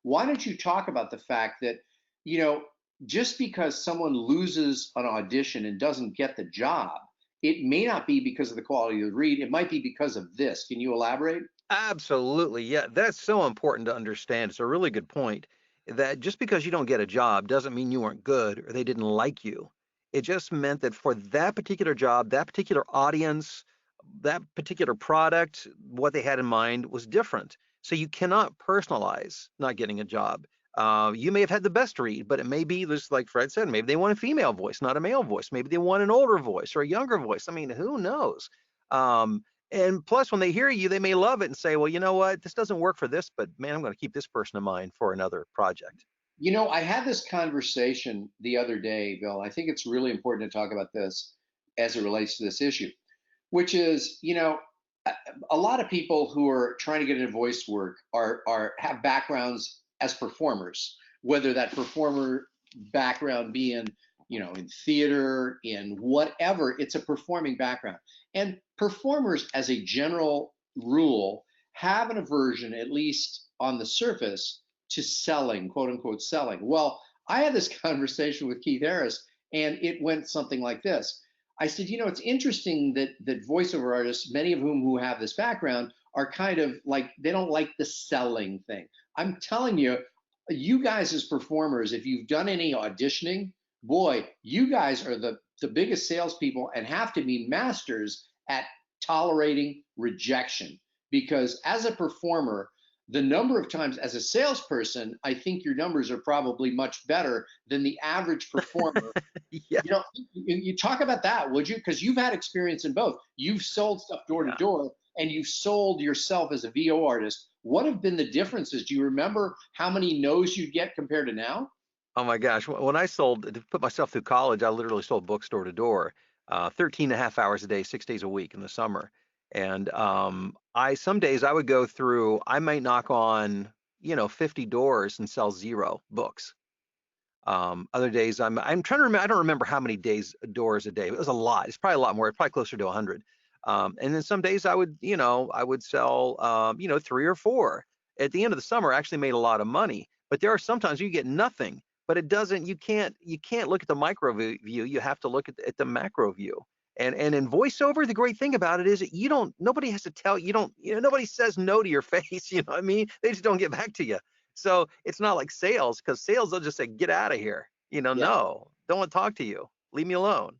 why don't you talk about the fact that, you know, just because someone loses an audition and doesn't get the job, it may not be because of the quality of the read. It might be because of this. Can you elaborate? Absolutely. Yeah, that's so important to understand. It's a really good point that just because you don't get a job doesn't mean you weren't good or they didn't like you. It just meant that for that particular job, that particular audience, that particular product, what they had in mind was different. So you cannot personalize not getting a job. You may have had the best read, but it may be just like Fred said, maybe they want a female voice, not a male voice. Maybe they want an older voice or a younger voice. I mean, who knows? Um, and plus, when they hear you, they may love it and say, well, you know what? This doesn't work for this, but man, I'm going to keep this person in mind for another project. You know, I had this conversation the other day, Bill. I think it's really important to talk about this as it relates to this issue, which is, a, a lot of people who are trying to get into voice work are have backgrounds as performers, whether that performer background be in, in theater, in whatever, it's a performing background. And performers, as a general rule, have an aversion, at least on the surface, to selling, quote unquote, selling. Well, I had this conversation with Keith Harris, and it went something like this. I said, it's interesting that voiceover artists, many of who have this background, are kind of like they don't like the selling thing. I'm telling you, you guys as performers, if you've done any auditioning, boy, you guys are the biggest salespeople and have to be masters at tolerating rejection. Because as a performer, the number of times as a salesperson, I think your numbers are probably much better than the average performer. Yeah, You talk about that, would you? Because you've had experience in both. You've sold stuff door to yeah. door, and you've sold yourself as a VO artist. What have been the differences? Do you remember how many no's you get compared to now? Oh my gosh. When I sold, to put myself through college, I literally sold books door to door, 13 and a half hours a day, 6 days a week in the summer. And some days I would go through, I might knock on, 50 doors and sell zero books. Other days I'm trying to remember. I don't remember how many days doors a day. It was a lot. It's probably a lot more. It's probably closer to 100. And then some days I would sell, three or four. At the end of the summer, I actually made a lot of money. But there are sometimes you get nothing. But it doesn't. You can't look at the micro view. You have to look at the macro view. And in voiceover, the great thing about it is that you don't. Nobody has to tell you. Don't. Nobody says no to your face. You know what I mean? They just don't get back to you. So it's not like sales, because sales, they'll just say, get out of here. Yeah. No, don't want to talk to you. Leave me alone.